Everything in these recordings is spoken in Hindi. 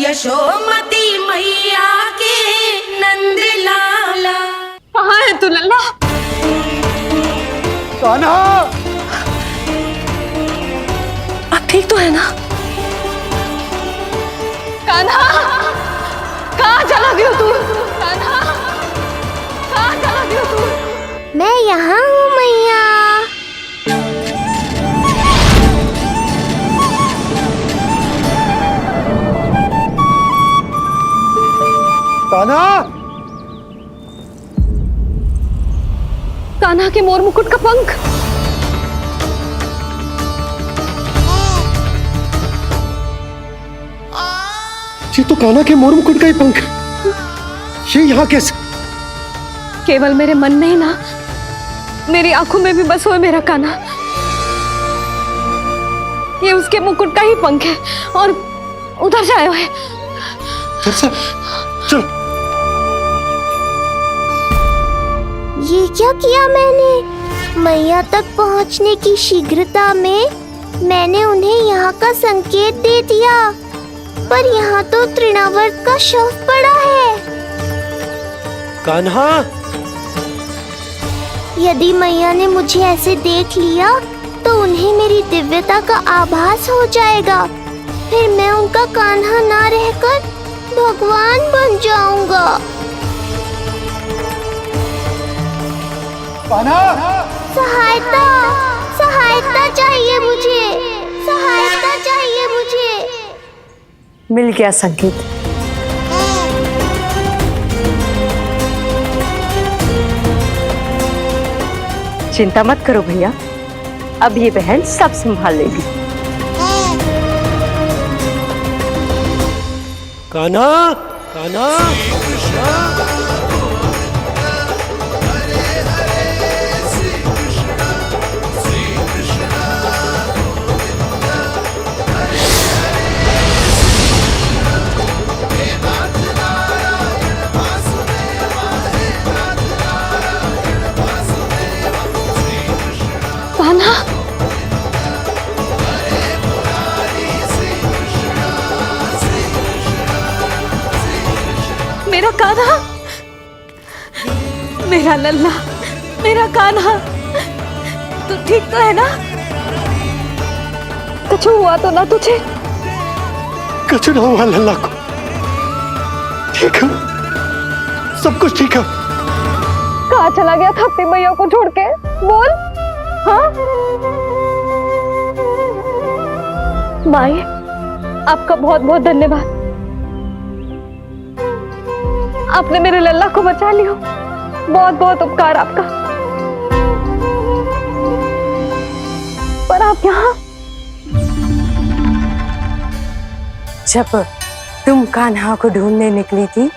यशोमती मैया के नंद लाला। कहाँ है तू लल्ला? कान्हा, आप ठीक तो है ना? कान्हा, कहाँ चला गया तू? कान्हा, कहाँ चला गया तू? मैं यहाँ हूँ मैया। कान्हा, कान्हा के मोर मुकुट का पंख। ये तो कान्हा के मोर मुकुट का ही पंख। ये यहाँ कैसे? केवल मेरे मन में ही ना, मेरी आंखों में भी बस हुए मेरा कान्हा। ये उसके मुकुट का ही पंख है और उधर से आए हुए। चलो। ये क्या किया मैंने? मैया तक पहुँचने की शीघ्रता में मैंने उन्हें यहाँ का संकेत दे दिया, पर यहाँ तो तृणावर्त का शव पड़ा है। कान्हा, यदि मैया ने मुझे ऐसे देख लिया तो उन्हें मेरी दिव्यता का आभास हो जाएगा। फिर मैं उनका कान्हा ना रहकर भगवान बन जाऊंगा। कान्हा, सहायता, सहायता चाहिए मुझे, सहायता चाहिए मुझे। मिल गया संकेत। चिंता मत करो भैया, अब ये बहन सब संभाल लेगी। कान्हा, कान्हा, कान्हा, मेरा कान्हा, मेरा लल्ला, मेरा कान्हा, तू ठीक तो है ना? कुछ हुआ तो ना तुझे? कुछ ना हुआ लल्ला को। ठीक है, सब कुछ ठीक है। कहाँ चला गया था अपनी मैया को छोड़ के? बोल। हाँ माई, आपका बहुत बहुत धन्यवाद। आपने मेरे लल्ला को बचा लिया, बहुत बहुत उपकार आपका। पर आप यहाँ? जब तुम कान्हा को ढूंढने निकली थी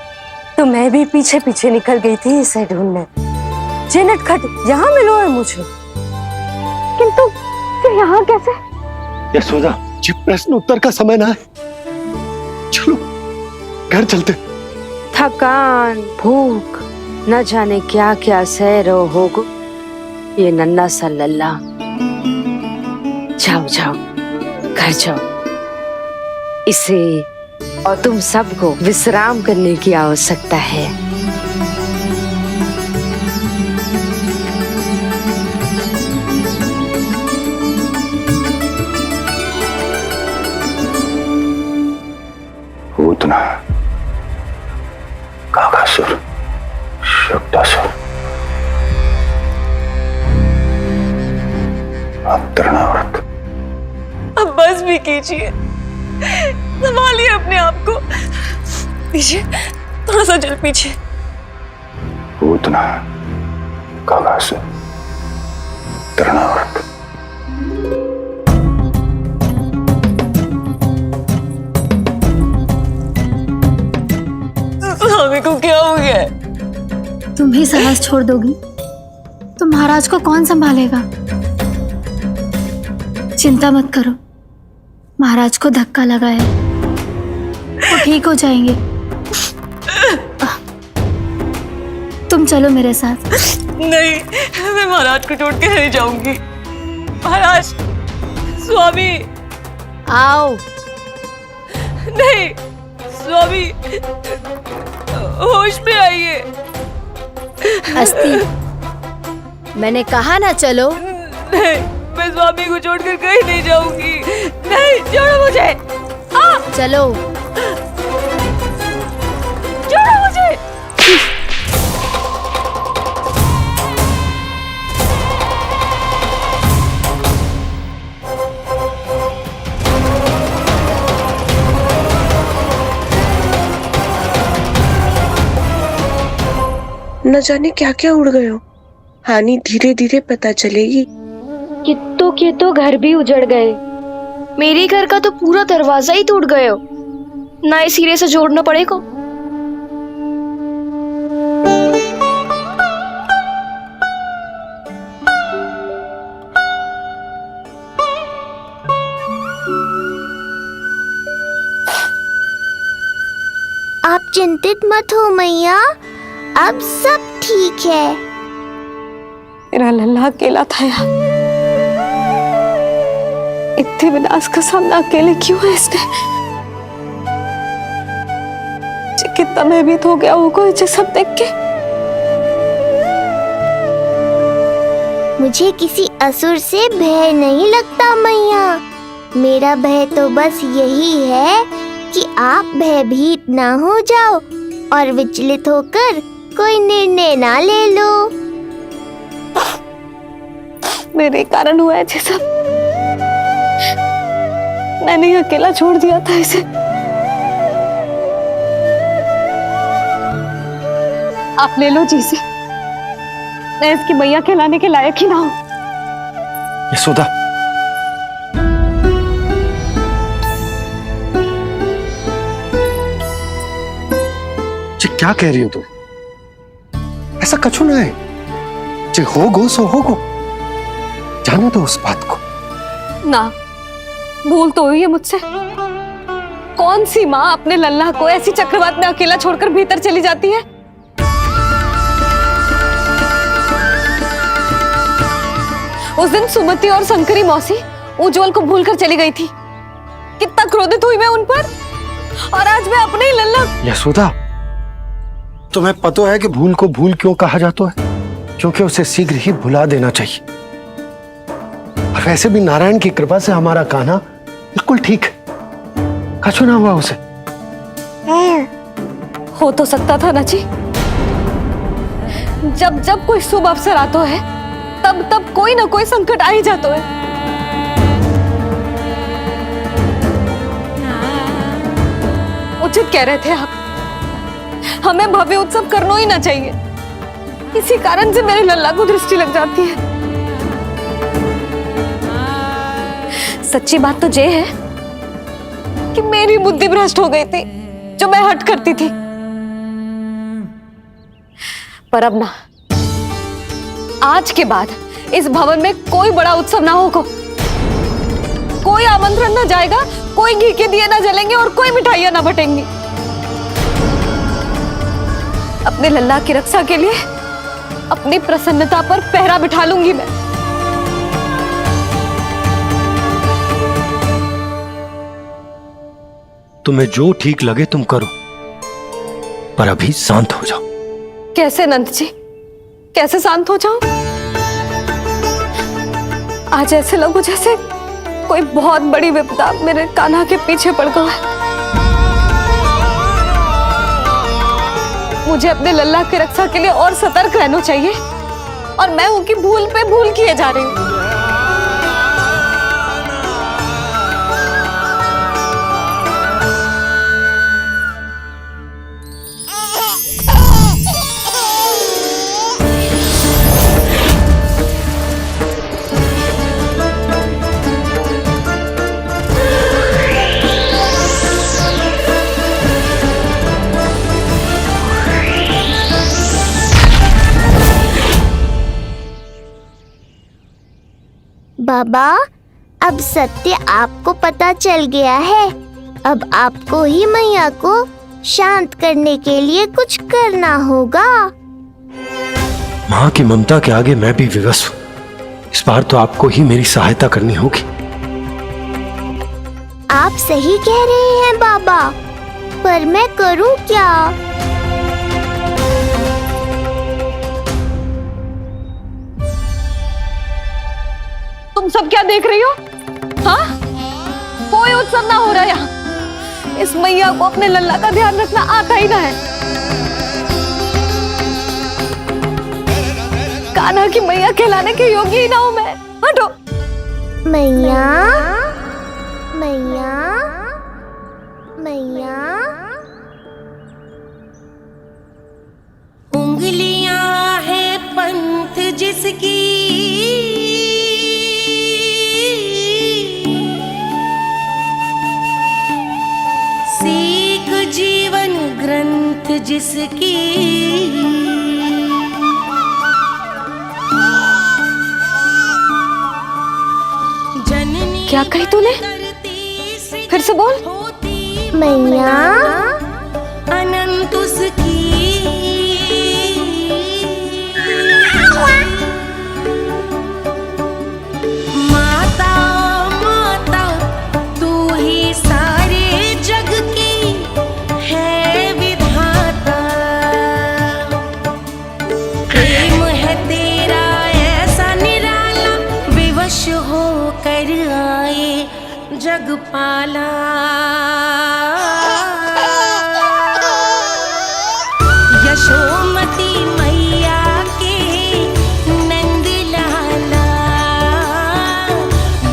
तो मैं भी पीछे पीछे निकल गई थी इसे ढूंढने। जे नटखट यहाँ मिलो है मुझे। किंतु फिर यहाँ कैसे? यशोदा, ये प्रश्न उत्तर का समय ना है। चलो घर चलते। थकान, भूख, न जाने क्या क्या सह रहो होगो ये नन्ना सा लल्ला। जाओ जाओ, घर जाओ। इसे और तुम सबको विश्राम करने की आवश्यकता है। पूतना, काकासुर, शक्तासुर, अब तृणावर्त। अब बस भी कीजिए, संभालिए अपने आप को। पीछे, थोड़ा सा चल पीछे। पूतना, काकासुर, तृणावर्त। स्वामी को क्या हो गया? तुम भी साहस छोड़ दोगी तो महाराज को कौन संभालेगा? चिंता मत करो, महाराज को धक्का लगा है, वो ठीक हो जाएंगे। तुम चलो मेरे साथ। नहीं, मैं महाराज को छोड़ के नहीं जाऊंगी। महाराज, स्वामी, आओ। नहीं, स्वामी होश में आइए। अस्थि, मैंने कहा ना चलो। नहीं, मैं स्वामी को छोड़कर कहीं नहीं जाऊंगी। नहीं, छोड़ो मुझे। चलो। छोड़ो मुझे। न जाने क्या क्या उड़ गए हो। हानि धीरे धीरे पता चलेगी। कित्तों के तो घर भी उजड़ गए। मेरे घर का तो पूरा दरवाजा ही टूट गए हो। नए सिरे से जोड़ना पड़ेगा। आप चिंतित मत हो मैया, अब सब ठीक है। मेरा लल्ला अकेला था यार। इतने विनाश का सामना अकेले क्यों है इसने? कितना भयभीत हो गया होगा इसे सब देख के। मुझे किसी असुर से भय नहीं लगता मैया। मेरा भय तो बस यही है कि आप भयभीत ना हो जाओ और विचलित होकर कोई निर्णय ना ले लो। मेरे कारण हुआ है ये सब। मैंने ही अकेला छोड़ दिया था इसे। आप ले लो जी से। मैं इसकी मैया कहलाने के लायक ही ना हूं। यशोदा, ये क्या कह रही हो तुम? ऐसा कछु ना है। जे होगो सो होगो, जाने दो उस बात को। ना, भूल तो हुई है मुझसे। कौन सी माँ अपने लल्ला को ऐसी चक्रवात में अकेला छोड़कर भीतर चली जाती है? उस दिन सुमति और शंकरी मौसी उज्जवल को भूलकर चली गई थी। कितना क्रोधित हुई मैं उन पर, और आज मैं अपने ही लल्ला। यशोदा, तुम्हें पता है कि भूल को भूल क्यों कहा जाता है? क्योंकि उसे शीघ्र ही भुला देना चाहिए। और वैसे भी नारायण की कृपा से हमारा कान्हा बिल्कुल ठीक है। कछु ना हुआ उसे। हो तो सकता था ना जी। जब जब कोई शुभ अवसर आता है तब तब कोई ना कोई संकट आ ही जाता है। उचित कह रहे थे आप, हमें भव्य उत्सव करना ही ना चाहिए। इसी कारण से मेरे लल्ला को दृष्टि लग जाती है। सच्ची बात तो ये है कि मेरी बुद्धि भ्रष्ट हो गई थी, जो मैं हट करती थी। पर अब ना, आज के बाद इस भवन में कोई बड़ा उत्सव ना होगा। कोई आमंत्रण ना जाएगा, कोई घी के दिए ना जलेंगे और कोई मिठाइयां ना बटेंगी। अपने लल्ला की रक्षा के लिए अपनी प्रसन्नता पर पहरा बिठा लूंगी मैं। तुम्हें जो ठीक लगे तुम करो, पर अभी शांत हो जाओ। कैसे नंद जी, कैसे शांत हो जाऊं? आज ऐसे लगो जैसे कोई बहुत बड़ी विपदा मेरे कान्हा के पीछे पड़ गया है। मुझे अपने लल्ला की रक्षा के लिए और सतर्क रहना चाहिए, और मैं उनकी भूल पे भूल किए जा रही हूं। बाबा, अब सत्य आपको पता चल गया है। अब आपको ही मैया को शांत करने के लिए कुछ करना होगा। माँ की ममता के आगे मैं भी विवश हूँ। इस बार तो आपको ही मेरी सहायता करनी होगी। आप सही कह रहे हैं बाबा। पर मैं करूं क्या? तुम सब क्या देख रही हो? हाँ, कोई उत्सव ना हो रहा यहाँ। इस मैया को अपने लल्ला का ध्यान रखना आता ही ना है। कान्हा की मैया कहलाने के योग्य ही ना हूं मैं। हटो। मैया, मैया, मैया। उंगलियां है पंथ जिसकी, सीख जीवन ग्रंथ जिसकी, जननी क्या कही तूने? फिर से बोल। मैया, अनंत उसकी, माता माता तू ही सारे जग की है विधाता। प्रेम है तेरा ऐसा निराला, विवश होकर आए जग पाला। यशोमती मैया के नंद लाला,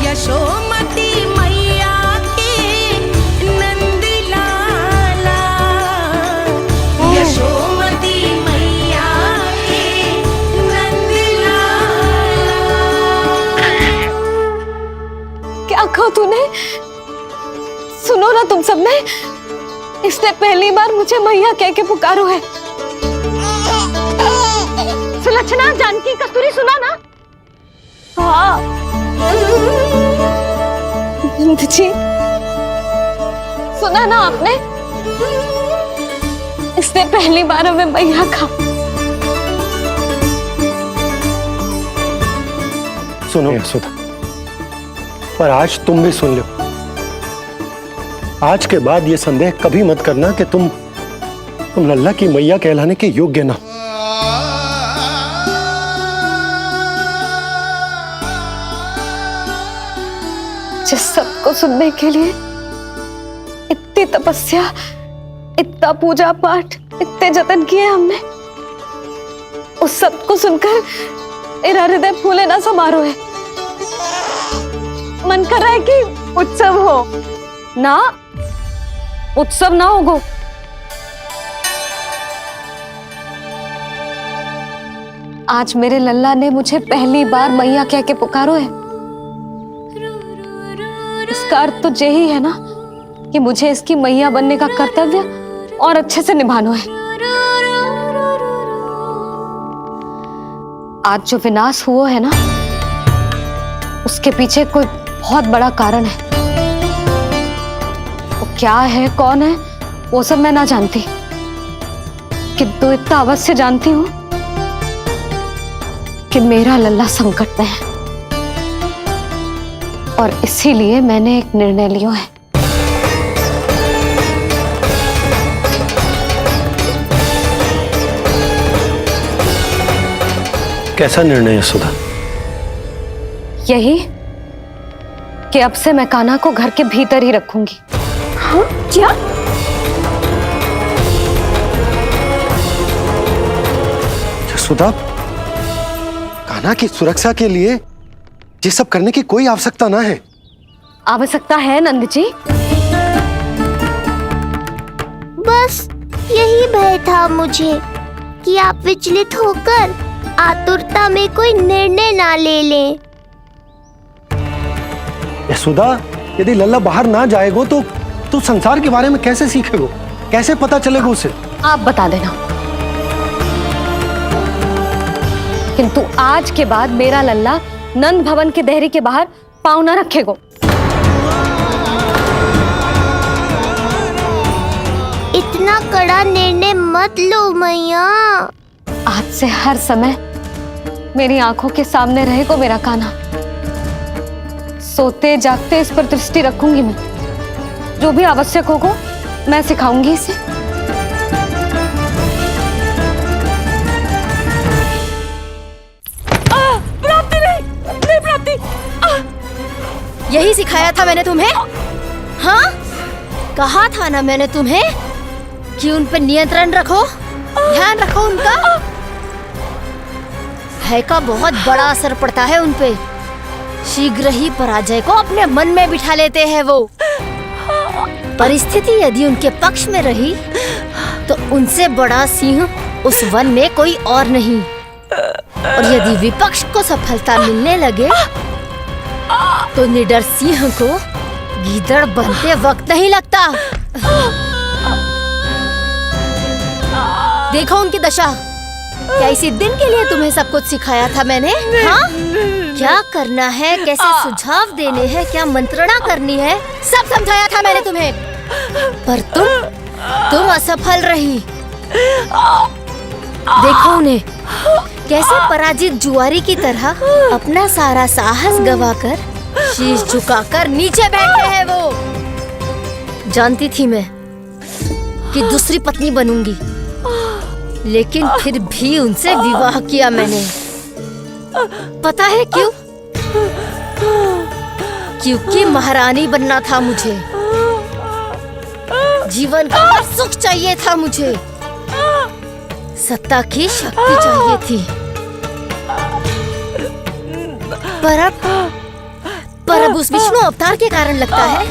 यशोमती मैया के नंद लाला, यशोमती मैया के नंद लाला। क्या कहा तूने? सुनो ना तुम सब ने, इसने पहली बार मुझे मैया कह के पुकारो है। सुलक्षणा, जानकी, कस्तूरी, सुना ना? हाँ जी, सुना ना आपने? इसने पहली बार हमें मैया कहा। सुनो यशोदा, पर आज तुम भी सुन लो। आज के बाद ये संदेह कभी मत करना कि तुम लल्ला की मैया कहलाने के योग्य ना। जिस सबको सुनने के लिए इतनी तपस्या, इतना पूजा पाठ, इतने जतन किए हमने, उस सब को सुनकर मेरा हृदय फूले ना समारो है। मन कर रहा है कि उत्सव हो ना, उत्सव ना होगो। आज मेरे लल्ला ने मुझे पहली बार मैया कह के पुकारो है। इसका अर्थ तो यही है ना कि मुझे इसकी मैया बनने का कर्तव्य और अच्छे से निभाना है। आज जो विनाश हुआ है ना, उसके पीछे कोई बहुत बड़ा कारण है। वो क्या है, कौन है, वो सब मैं ना जानती, किंतु इतना अवश्य जानती हूं कि मेरा लल्ला संकट में है, और इसीलिए मैंने एक निर्णय लिया है। कैसा निर्णय यशोदा? यही कि अब से मैं कान्हा को घर के भीतर ही रखूंगी। हाँ? क्या? यशोदा, कान्हा की सुरक्षा के लिए ये सब करने की कोई आवश्यकता ना है। आवश्यकता है नंद जी। बस यही भय था मुझे कि आप विचलित होकर आतुरता में कोई निर्णय ना ले लें। यशोदा, यदि लल्ला बाहर ना जाएगो तो संसार के बारे में कैसे सीखेगो, कैसे पता चलेगा उसे? आप बता देना। किंतु आज के बाद मेरा लल्ला नंद भवन के देहरी के बाहर पाँव न रखेगो। इतना कड़ा निर्णय मत लो मैया। आज से हर समय मेरी आंखों के सामने रहेगो मेरा कान्हा। सोते जागते इस पर दृष्टि रखूंगी मैं। जो भी आवश्यक होगा मैं सिखाऊंगी इसे। प्राप्ति नहीं प्राप्ति। यही सिखाया था मैंने तुम्हें। हाँ, कहा था ना मैंने तुम्हें कि उन पे नियंत्रण रखो, ध्यान रखो उनका। भय का बहुत बड़ा असर पड़ता है उन पे। शीघ्र ही पराजय को अपने मन में बिठा लेते हैं वो। परिस्थिति यदि उनके पक्ष में रही तो उनसे बड़ा सिंह उस वन में कोई और नहीं। और यदि विपक्ष को सफलता मिलने लगे तो निडर सिंह को गीदड़ बनते वक्त नहीं लगता। देखो उनकी दशा। क्या इसी दिन के लिए तुम्हें सब कुछ सिखाया था मैंने? हाँ, क्या करना है, कैसे सुझाव देने हैं, क्या मंत्रणा करनी है, सब समझाया था मैंने तुम्हें। पर तुम असफल रही। देखो उन्हें, कैसे पराजित जुआरी की तरह अपना सारा साहस गवाकर शीश झुकाकर नीचे बैठे हैं वो। जानती थी मैं कि दूसरी पत्नी बनूंगी, लेकिन फिर भी उनसे विवाह किया मैंने। पता है क्यों? क्योंकि महारानी बनना था मुझे। जीवन का हर सुख चाहिए था मुझे। सत्ता की शक्ति चाहिए थी। पर अब उस विष्णु अवतार के कारण लगता है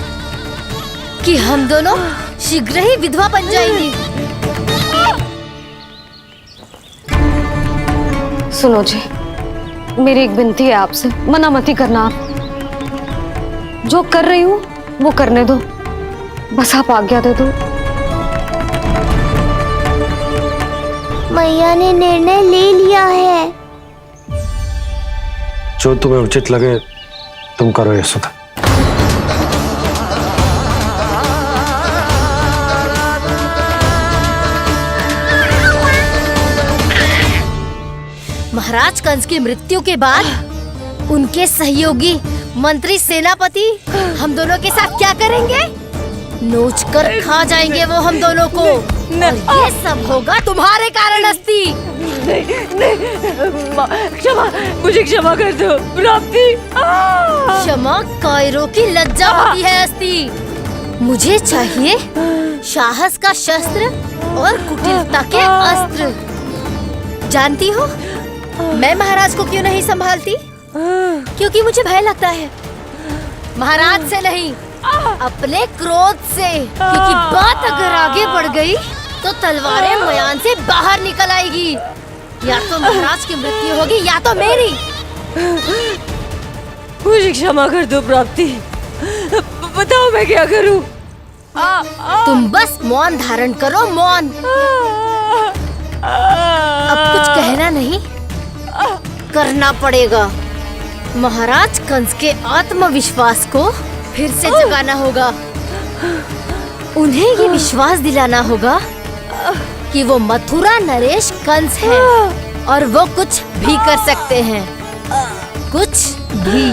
कि हम दोनों शीघ्र ही विधवा बन जाएंगी। सुनो जी, मेरी एक विनती है आपसे, मना मत ही करना। आप जो कर रही हूँ वो करने दो, बस आप आज्ञा दे दो। मैया ने निर्णय ले लिया है। जो तुम्हें उचित लगे तुम करो यशोदा। महाराज कंस की मृत्यु के बाद उनके सहयोगी मंत्री सेनापति हम दोनों के साथ क्या करेंगे? नोच कर खा जाएंगे वो हम दोनों को। और ये सब होगा तुम्हारे कारण अस्ति। क्षमा, मुझे क्षमा कर दो प्राप्ति। क्षमा कायरों की लज्जा होती है अस्ति। मुझे चाहिए साहस का शस्त्र और कुटिलता के अस्त्र। जानती हो मैं महाराज को क्यों नहीं संभालती? क्योंकि मुझे भय लगता है। महाराज से नहीं, अपने क्रोध से। क्योंकि बात अगर आगे बढ़ गई तो तलवारें मयान से बाहर निकल आएगी। या तो महाराज की मृत्यु होगी या तो मेरी। मुझे क्षमा कर दो प्राप्ति। बताओ मैं क्या करूं? तुम बस मौन धारण करो, मौन। अब कुछ कहना नहीं, करना पड़ेगा। महाराज कंस के आत्मविश्वास को फिर से जगाना होगा। उन्हें ये विश्वास दिलाना होगा कि वो मथुरा नरेश कंस है और वो कुछ भी कर सकते हैं, कुछ भी।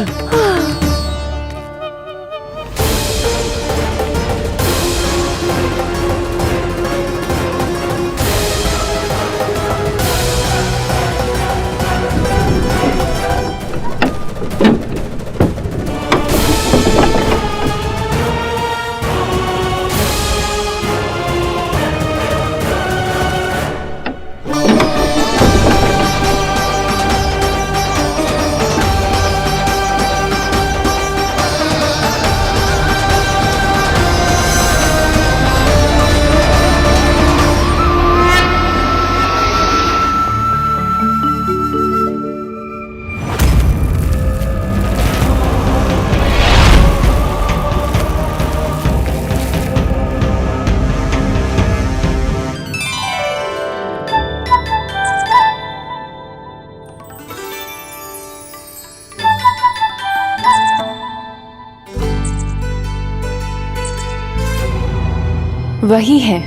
वही है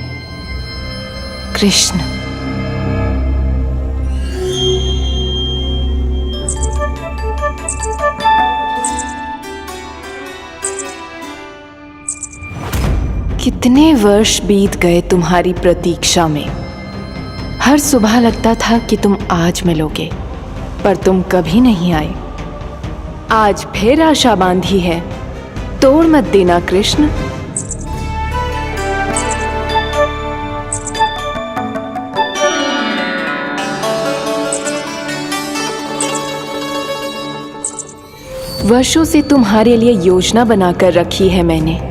कृष्ण। कितने वर्ष बीत गए तुम्हारी प्रतीक्षा में। हर सुबह लगता था कि तुम आज मिलोगे, पर तुम कभी नहीं आए। आज फिर आशा बांधी है, तोड़ मत देना कृष्ण। वर्षों से तुम्हारे लिए योजना बनाकर रखी है मैंने,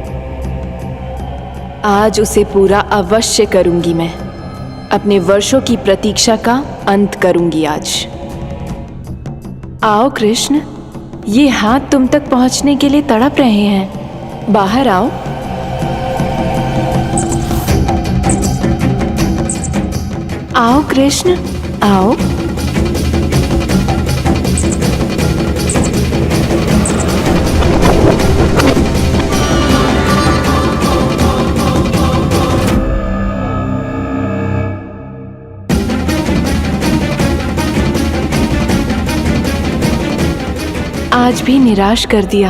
आज उसे पूरा अवश्य करूंगी मैं। अपने वर्षों की प्रतीक्षा का अंत करूंगी आज। आओ कृष्ण, ये हाथ तुम तक पहुंचने के लिए तड़प रहे हैं। बाहर आओ। आओ कृष्ण, आओ। आज भी निराश कर दिया।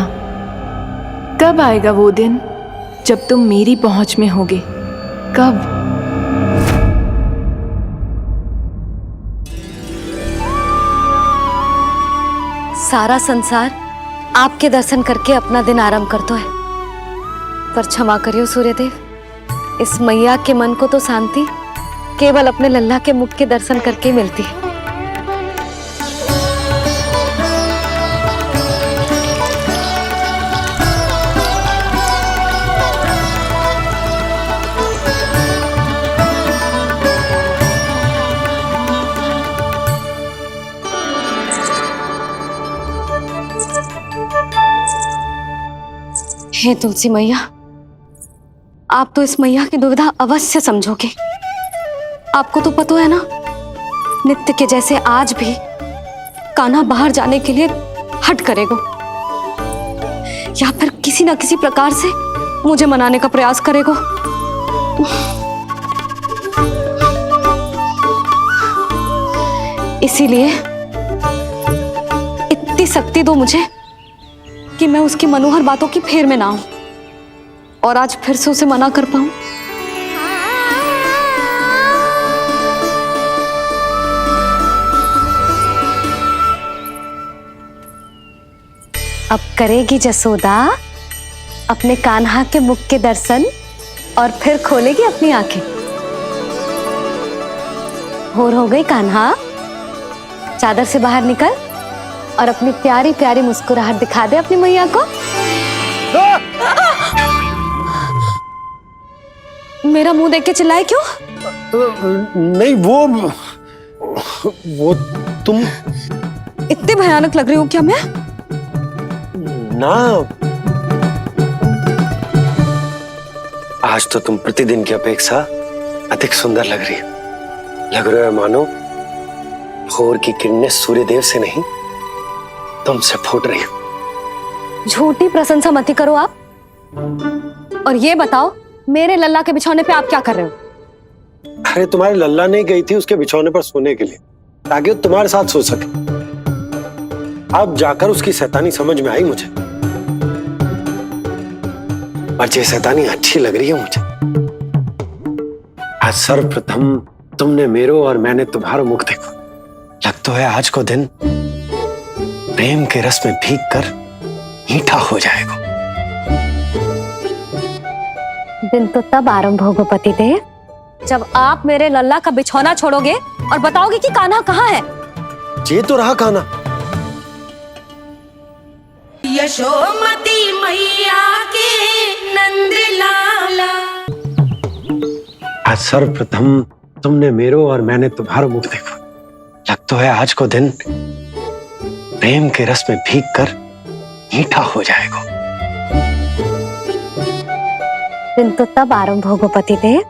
कब आएगा वो दिन जब तुम मेरी पहुंच में होगे? कब? सारा संसार आपके दर्शन करके अपना दिन आरंभ करता है, पर क्षमा करियो सूर्यदेव, इस मैया के मन को तो शांति केवल अपने लल्ला के मुख के दर्शन करके मिलती है। हे तुलसी मैया, आप तो इस मैया की दुविधा अवश्य समझोगे। आपको तो पता है ना, नित्य के जैसे आज भी कान्हा बाहर जाने के लिए हट करेगा, या फिर किसी न किसी प्रकार से मुझे मनाने का प्रयास करेगा। इसीलिए इतनी शक्ति दो मुझे कि मैं उसकी मनोहर बातों की फेर में ना आऊं और आज फिर से उसे मना कर पाऊं। अब करेगी जसोदा अपने कान्हा के मुख के दर्शन और फिर खोलेगी अपनी आंखें। भोर हो गई कान्हा, चादर से बाहर निकल और अपनी प्यारी प्यारी मुस्कुराहट दिखा दे अपनी मैया को। मेरा मुंह देख के चिल्लाए क्यों? नहीं, वो तुम इतनी भयानक लग रही हूँ क्या मैं? ना, आज तो तुम प्रतिदिन की अपेक्षा अधिक सुंदर लग रही हो। लग रहा है मानो भोर की किरणें सूर्यदेव से नहीं, तुमसे फूट रही हो। झूठी प्रशंसा मत करो आप। और ये बताओ, मेरे लल्ला के बिछौने पे आप क्या कर रहे हो? अरे तुम्हारे लल्ला नहीं गई थी उसके बिछौने पर सोने के लिए, ताकि वो तुम्हारे साथ सो सके। अब जाकर उसकी शैतानी समझ में आई मुझे, और ये शैतानी अच्छी लग रही है मुझे। आज सर्वप्रथम तुमने मेरो और मैंने तुम्हारा मुख देखो। लग तो है आज को दिन प्रेम के रस में भीग कर मीठा हो जाएगा। दिन तो तब आरंभ होगा पतिदेव, जब आप मेरे लल्ला का बिछौना छोड़ोगे और बताओगे कि कान्हा कहाँ है। ये तो रहा कान्हा। यशोमती मैया के नंद लाला। आज सर्वप्रथम तुमने मेरो और मैंने तुम्हारा मुख देखो। लग तो है आज को दिन प्रेम के रस में भीग कर मीठा हो जाएगा। दिन तो तब आरंभ होगा पतिदेव,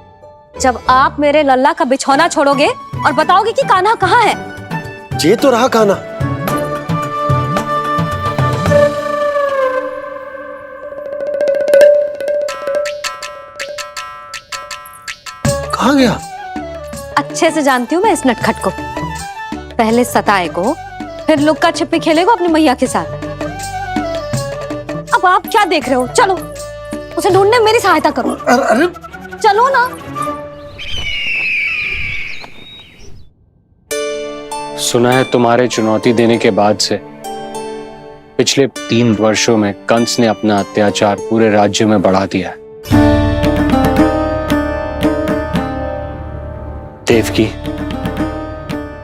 जब आप मेरे लल्ला का बिछौना छोड़ोगे और बताओगे कि कान्हा कहाँ है। ये तो रहा कान्हा। कहाँ गया? अच्छे से जानती हूँ मैं इस नटखट को। पहले सताएगो, फिर लुक्का छिपी खेलेगो अपनी मैया के साथ। अब आप क्या देख रहे हो? चलो उसे ढूंढने में मेरी सहायता करो। अरे चलो ना। सुना है तुम्हारे चुनौती देने के बाद से पिछले 3 वर्षों में कंस ने अपना अत्याचार पूरे राज्य में बढ़ा दिया है। देवकी,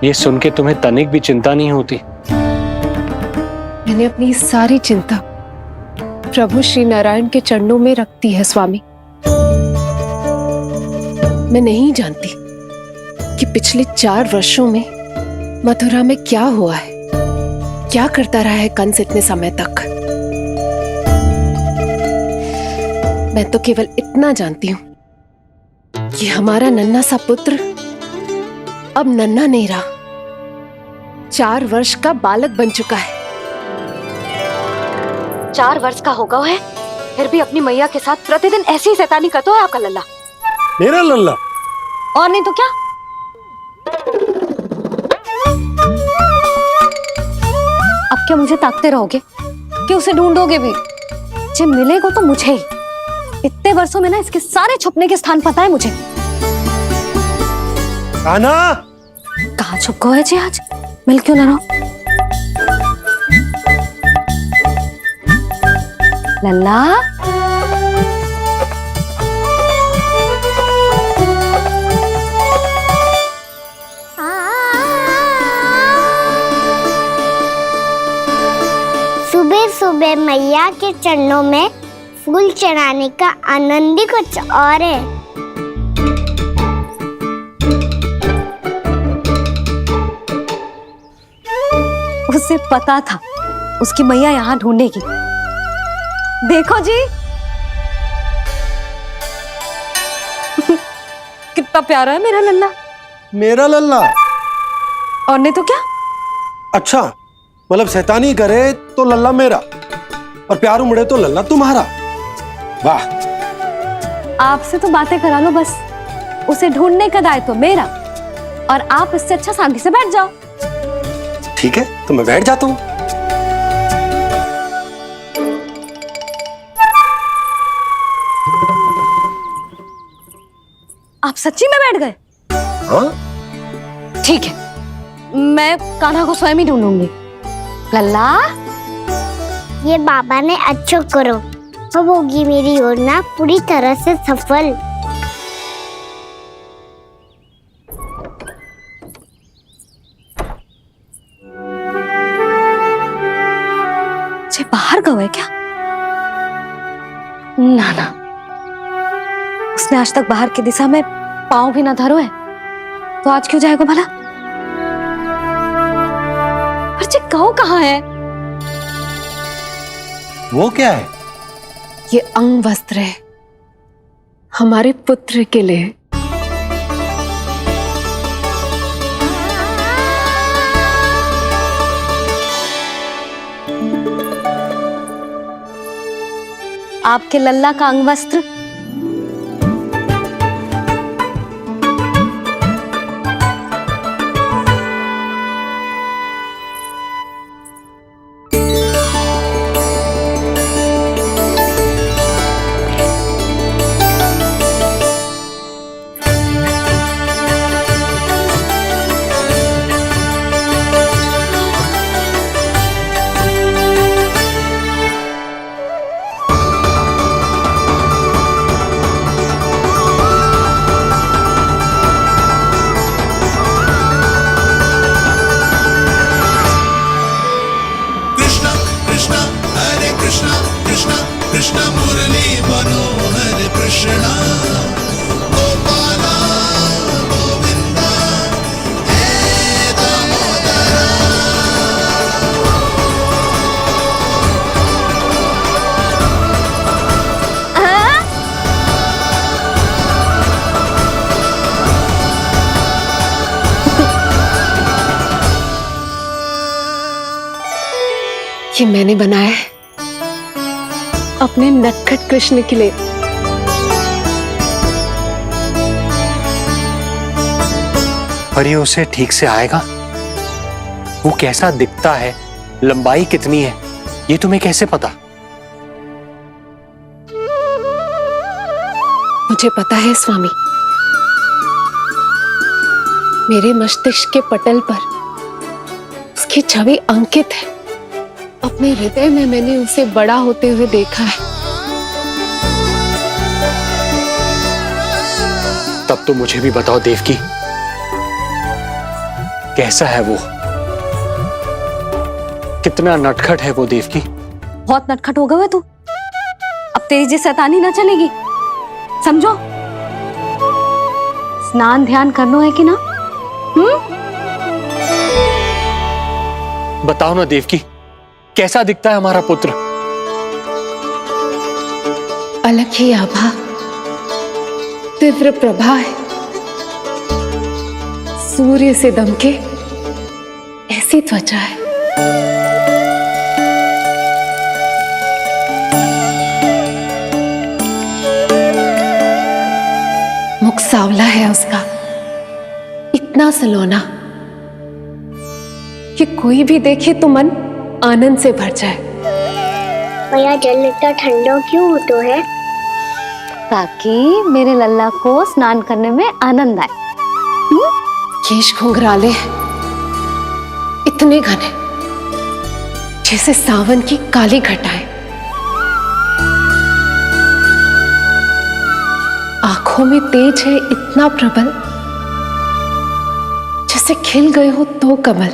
ये सुन के तुम्हें तनिक भी चिंता नहीं होती? मैंने अपनी सारी चिंता प्रभु श्री नारायण के चरणों में रख दी है स्वामी। मैं नहीं जानती कि पिछले 4 वर्षों में मथुरा में क्या हुआ है, क्या करता रहा है कंस इतने समय तक। मैं तो केवल इतना जानती हूं कि हमारा नन्हा सा पुत्र अब नन्हा नहीं रहा, 4 वर्ष का बालक बन चुका है। 4 वर्ष का होगा है, फिर भी अपनी मैया के साथ प्रतिदिन ऐसी ही शैतानी करता है आपका लल्ला। मेरा लल्ला? और नहीं तो क्या। अब क्या मुझे ताकते रहोगे कि उसे ढूंढोगे भी? जब मिलेगा तो मुझे ही। इतने वर्षों में ना इसके सारे छुपने के स्थान पता है मुझे। कान्हा, कहाँ छुप गए जी आज? मिल क्यों ना रहो? लल्ला, सुबह सुबह मैया के चरणों में फूल चढ़ाने का आनंद ही कुछ और है। उसे पता था उसकी मैया यहाँ ढूंढेगी। देखो जी कितना प्यारा है मेरा लल्ला। मेरा लल्ला? और नहीं तो क्या। अच्छा, मतलब शैतानी करे तो लल्ला मेरा और प्यार उमड़े तो लल्ला तुम्हारा। वाह। आपसे तो बातें करा लो बस, उसे ढूंढने का दायित्व मेरा, और आप इससे अच्छा शांति से बैठ जाओ। ठीक है, तो मैं बैठ जाता हूँ। आप सच्ची में बैठ गए? हाँ? ठीक है, मैं कान्हा को स्वयं ही ढूंढूंगी। लल्ला, ये बाबा ने अच्छा करो, अब होगी मेरी योजना पूरी तरह से सफल। जे बाहर गए क्या? ना ना, उसने आज तक बाहर की दिशा में पांव भी ना धरो है, तो आज क्यों जाएगा भला? पर जे कहो कहाँ है? वो क्या है? ये अंग वस्त्र है हमारे पुत्र के लिए। आपके लल्ला का अंग वस्त्र। ये मैंने बनाया है अपने नटखट कृष्ण के लिए। पर ये उसे ठीक से आएगा? वो कैसा दिखता है, लंबाई कितनी है, ये तुम्हें कैसे पता? मुझे पता है स्वामी, मेरे मस्तिष्क के पटल पर उसकी छवि अंकित है। अपने हृदय में मैंने उसे बड़ा होते हुए देखा है। तब तो मुझे भी बताओ देवकी, कैसा है वो? कितना नटखट है वो देवकी? बहुत नटखट हो गए तू। अब तेरी जी शैतानी ना चलेगी, समझो। स्नान ध्यान करना है कि ना? बताओ ना देवकी, कैसा दिखता है हमारा पुत्र? अलग ही आभा, तीव्र प्रभा है। सूर्य से दमके ऐसी त्वचा है। मुख सांवला है उसका, इतना सलोना कि कोई भी देखे तो मन आनंद से भर जाए। भैया जल इतना ठंडा क्यों होता है? ताकि मेरे लल्ला को स्नान करने में आनंद आए। केश घुंघराले हैं, इतने घने जैसे सावन की काली घटाएं। आंखों में तेज है इतना प्रबल, जैसे खिल गए हो दो कमल।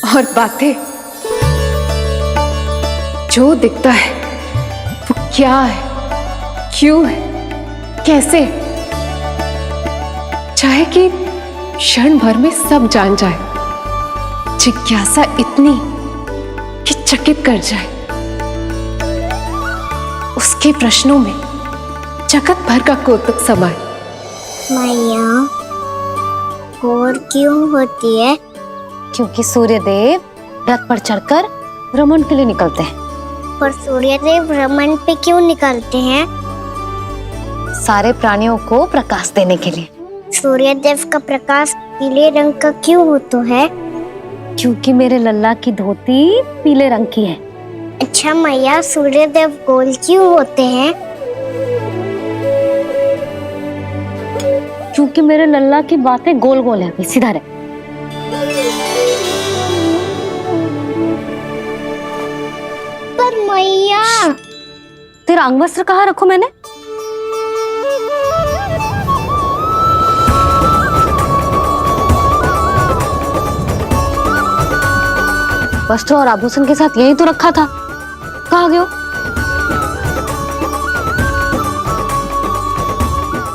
और बातें, जो दिखता है वो क्या है, क्यों है, कैसे, चाहे कि क्षण भर में सब जान जाए। जिज्ञासा इतनी कि चकित कर जाए। उसके प्रश्नों में जगत भर का कौतुक समाए। मैया और क्यों होती है? क्योंकि सूर्यदेव रथ पर चढ़कर भ्रमण के लिए निकलते हैं। पर सूर्यदेव भ्रमण पे क्यों निकलते हैं? सारे प्राणियों को प्रकाश देने के लिए। सूर्यदेव का प्रकाश पीले रंग का क्यों होता है? क्योंकि मेरे लल्ला की धोती पीले रंग की है। अच्छा मैया, सूर्यदेव गोल क्यों होते हैं? क्योंकि मेरे लल्ला की बातें गोल गोल है, सीधा रहे। पर मैया, तेरा अंगवस्त्र कहाँ रखो मैंने? वस्त्र और आभूषण के साथ यही तो रखा था, कहाँ गए हो?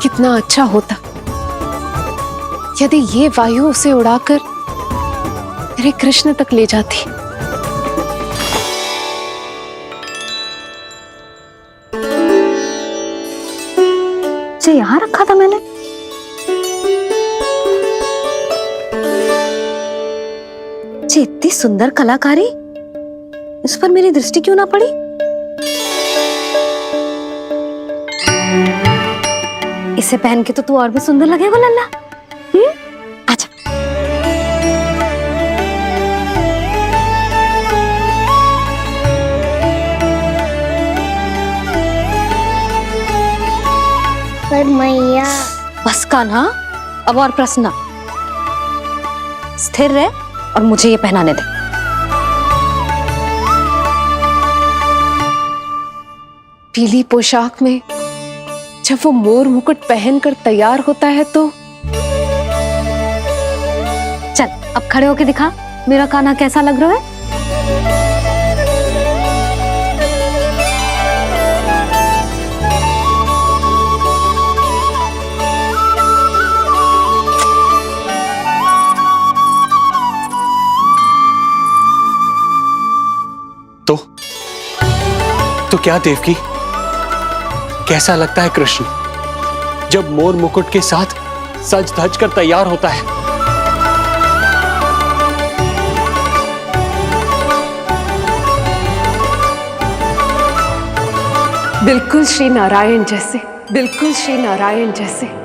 कितना अच्छा होता यदि ये वायु उसे उड़ाकर तेरे कृष्ण तक ले जाती। इसे यहाँ रखा था मैंने। इतनी सुंदर कलाकारी, इस पर मेरी दृष्टि क्यों ना पड़ी? इसे पहन के तो तू और भी सुंदर लगेगा लल्ला। आजा। पर मैया। बस कान्हा, अब और प्रश्न। स्थिर रह और मुझे ये पहनाने दे। पीली पोशाक में जब वो मोर मुकुट पहनकर तैयार होता है तो चल अब खड़े होके दिखा मेरा कान्हा कैसा लग रहा है। तो क्या देवकी, कैसा लगता है कृष्ण जब मोर मुकुट के साथ सज धज कर तैयार होता है? बिल्कुल श्री नारायण जैसे, बिल्कुल श्री नारायण जैसे।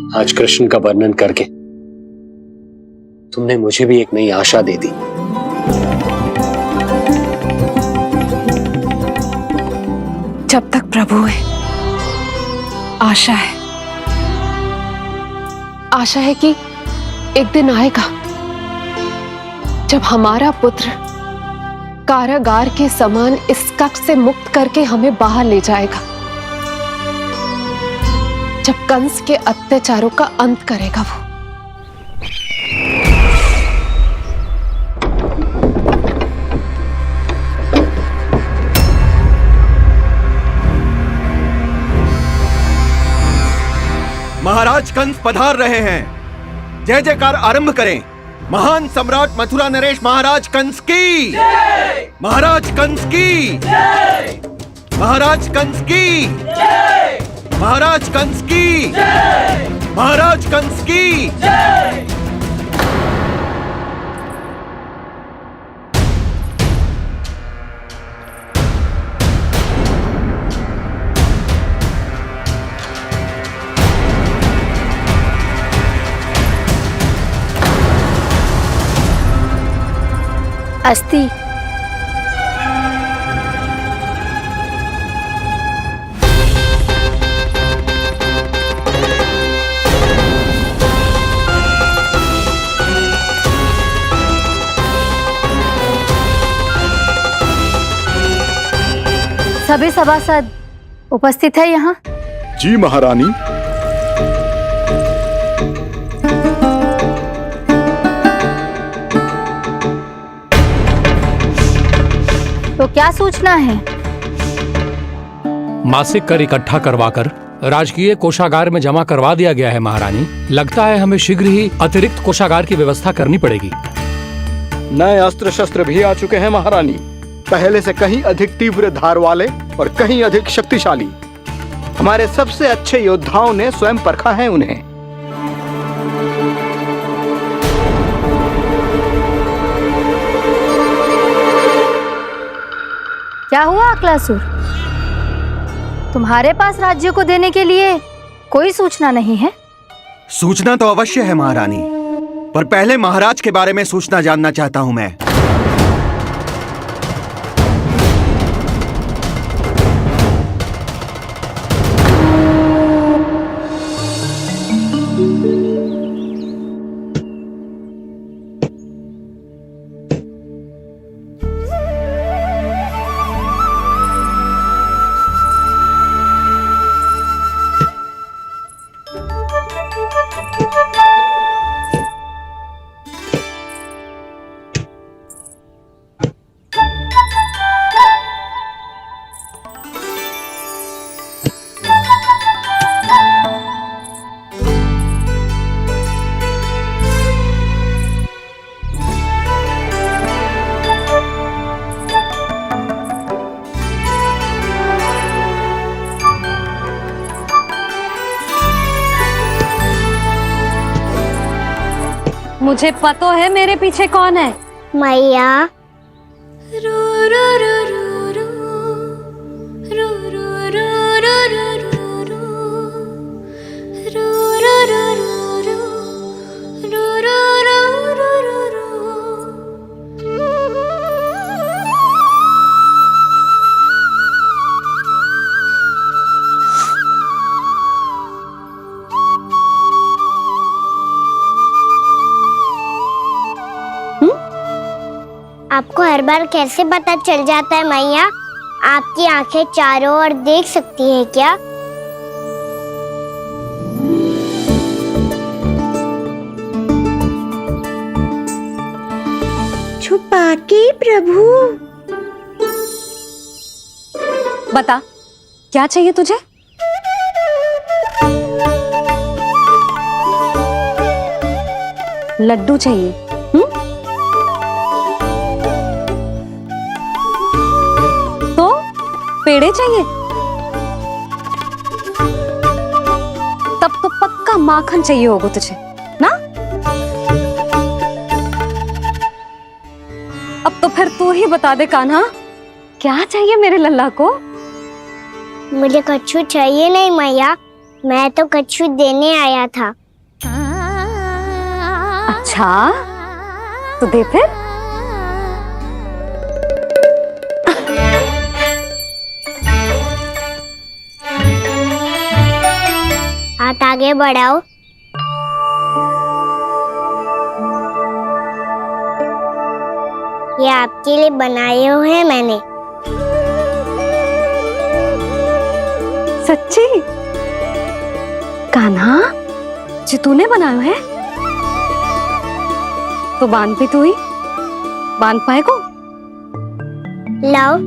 आज कृष्ण का वर्णन करके तुमने मुझे भी एक नई आशा दे दी। जब तक प्रभु है, आशा है। आशा है कि एक दिन आएगा जब हमारा पुत्र कारागार के समान इस कक्ष से मुक्त करके हमें बाहर ले जाएगा, जब कंस के अत्याचारों का अंत करेगा वो। महाराज कंस पधार रहे हैं। जय जयकार आरंभ करें। महान सम्राट मथुरा नरेश महाराज कंस की, महाराज कंस की, महाराज कंस की, महाराज कंस की, महाराज कंस की। अस्ति। सभी सभासद उपस्थित है यहाँ? जी महारानी। तो क्या सूचना है? मासिक कर इकट्ठा करवाकर राजकीय कोषागार में जमा करवा दिया गया है महारानी। लगता है हमें शीघ्र ही अतिरिक्त कोषागार की व्यवस्था करनी पड़ेगी। नए अस्त्र शस्त्र भी आ चुके हैं महारानी, पहले से कहीं अधिक तीव्र धार वाले और कहीं अधिक शक्तिशाली। हमारे सबसे अच्छे योद्धाओं ने स्वयं परखा है उन्हें। क्या हुआ अक्लासुर? तुम्हारे पास राज्य को देने के लिए कोई सूचना नहीं है? सूचना तो अवश्य है महारानी, पर पहले महाराज के बारे में सूचना जानना चाहता हूं मैं। मुझे पता है मेरे पीछे कौन है। मैया। आपको हर बार कैसे पता चल जाता है मैया? आपकी आंखें चारों ओर देख सकती है क्या? छुपा के प्रभु। बता, क्या चाहिए तुझे? लड्डू चाहिए? पेड़े चाहिए? तब तो पक्का माखन चाहिए होगा तुझे ना? अब तो फिर तू ही बता दे कान्हा, क्या चाहिए मेरे लल्ला को? मुझे कछु चाहिए नहीं मैया, मैं तो कछू देने आया था। अच्छा, तो दे फिर। हाथ आगे बढ़ाओ। ये आपके लिए बनाए हुए हैं मैंने। सच्ची? कान्हा, जी तूने बनाया है? तो बांध भी तू ही, बांध पाए को? लाओ।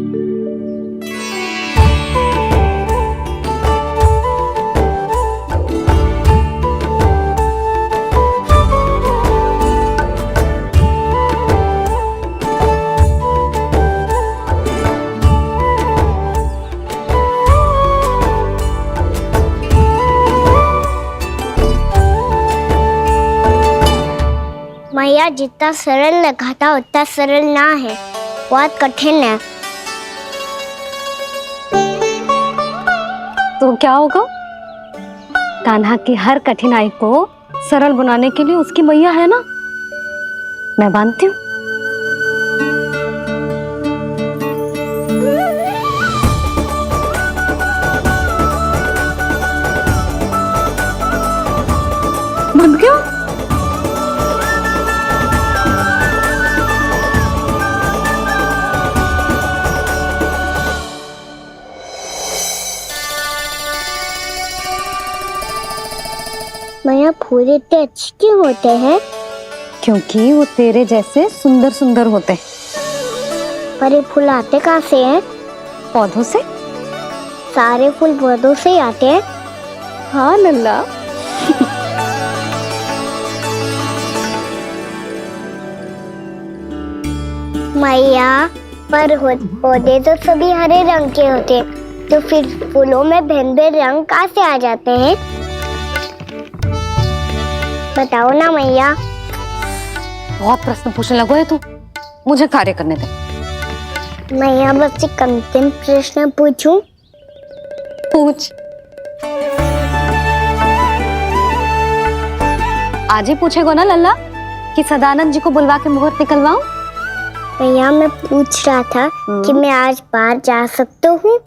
मैया, जितना सरल लगा था उतना सरल ना है, बहुत कठिन है। तो क्या होगा? कान्हा की हर कठिनाई को सरल बनाने के लिए उसकी मैया है ना, मैं बांधती हूँ। बंद क्यों? मैया, फूल इतने अच्छे क्यों होते हैं? क्योंकि वो तेरे जैसे सुंदर सुंदर होते हैं। पर ये फूल आते कहाँ से हैं? पौधों से। सारे फूल पौधों से ही आते हैं? हाँ लल्ला। मैया, पर पौधे तो सभी हरे रंग के होते हैं, तो फिर फूलों में भिन्न-भिन्न रंग कहाँ से आ जाते हैं? बताओ ना मैया। बहुत प्रश्न पूछने लगो है तू, मुझे कार्य करने दे। मैया, बस एक अंतिम प्रश्न पूछूं? पूछ। आज ही पूछेगो ना लल्ला कि सदानंद जी को बुलवा के मुहूर्त निकलवाऊं? मैया, मैं पूछ रहा था कि मैं आज बाहर जा सकता हूँ?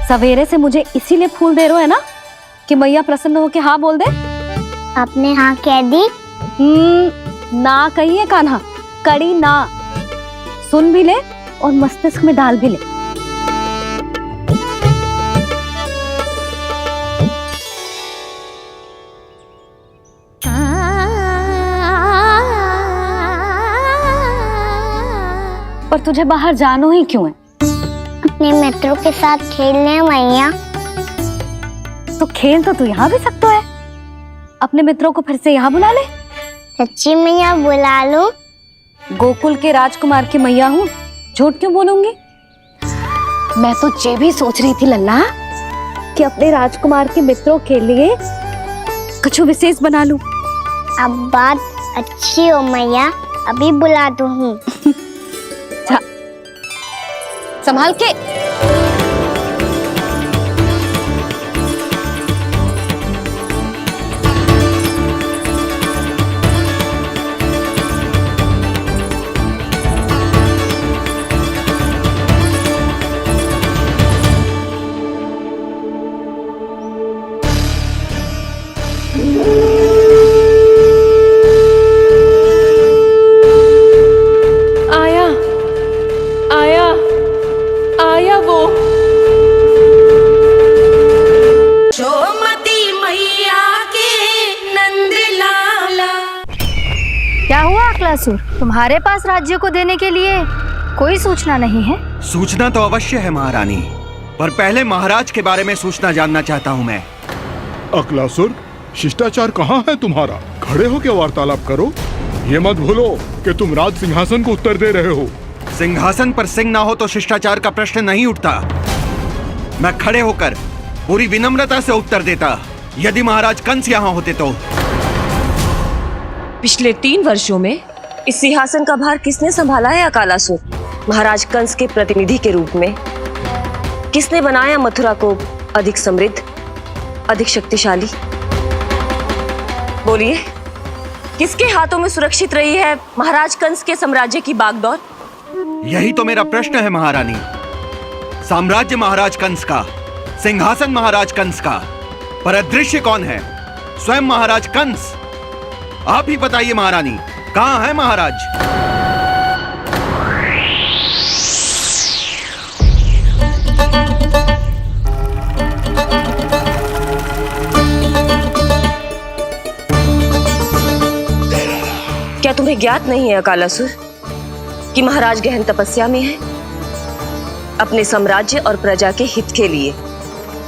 सवेरे से मुझे इसीलिए फूल दे रहे हो है ना कि मैया प्रसन्न हो के हाँ बोल दे। आपने हाँ कह दी? ना कही है कान्हा, कड़ी ना। सुन भी ले और मस्तिष्क में डाल भी ले। पर तुझे बाहर जानो ही क्यों है? अपने मित्रों के साथ खेलने मैया। तो खेल तो तू यहाँ भी सकता है, अपने मित्रों को फिर से यहाँ बुला ले। सच्ची मैया, बुला लो। गोकुल के राजकुमार की मैया हूँ, झूठ क्यों बोलूंगी? मैं तो ये भी सोच रही थी लल्ला कि अपने राजकुमार के मित्रों के लिए कुछ विशेष बना लूं। अब बात अच्छी हो मैया, अभी बुला दो हूँ। संभाल के। आया वो। यशोमती मैया के नंद लाला। क्या हुआ अकलासुर, तुम्हारे पास राज्य को देने के लिए कोई सूचना नहीं है? सूचना तो अवश्य है महारानी, पर पहले महाराज के बारे में सूचना जानना चाहता हूँ मैं। अकलासुर, शिष्टाचार कहाँ है तुम्हारा? खड़े हो के वार्तालाप करो। ये मत भूलो कि तुम राज सिंहासन को उत्तर दे रहे हो। सिंहासन पर सिंह ना हो तो शिष्टाचार का प्रश्न नहीं उठता। मैं खड़े होकर पूरी विनम्रता से उत्तर देता यदि महाराज कंस यहाँ होते तो। पिछले 3 वर्षों में इस सिंहासन का भार किसने संभाला है अकालासुर? महाराज कंस के प्रतिनिधि के रूप में किसने बनाया मथुरा को अधिक समृद्ध, अधिक शक्तिशाली? बोलिए, किसके हाथों में सुरक्षित रही है महाराज कंस के साम्राज्य की बागडोर? यही तो मेरा प्रश्न है महारानी। साम्राज्य महाराज कंस का, सिंहासन महाराज कंस का, पर अदृश्य कौन है? स्वयं महाराज कंस। आप ही बताइए महारानी, कहां है महाराज? क्या तुम्हें ज्ञात नहीं है अकालासुर कि महाराज गहन तपस्या में है? अपने साम्राज्य और प्रजा के हित के लिए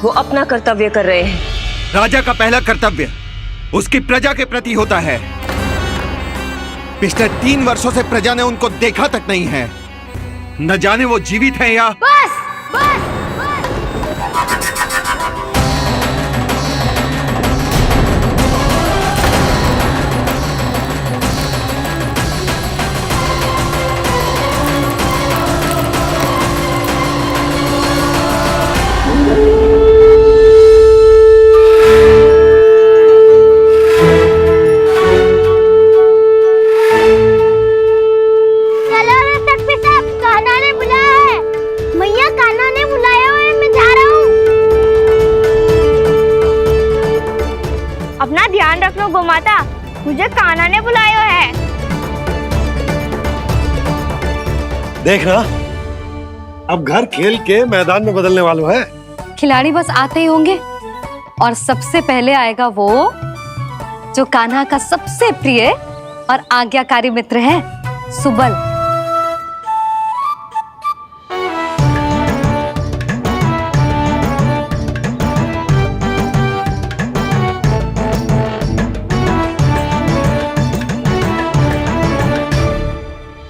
वो अपना कर्तव्य कर रहे हैं। राजा का पहला कर्तव्य उसकी प्रजा के प्रति होता है। पिछले 3 वर्षों से प्रजा ने उनको देखा तक नहीं है। न जाने वो जीवित हैं या बस बस अपना ध्यान रखना गोमाता, मुझे कान्हा ने बुलाया है। देखना, अब घर खेल के मैदान में बदलने वालों है। खिलाड़ी बस आते ही होंगे और सबसे पहले आएगा वो जो कान्हा का सबसे प्रिय और आज्ञाकारी मित्र है, सुबल।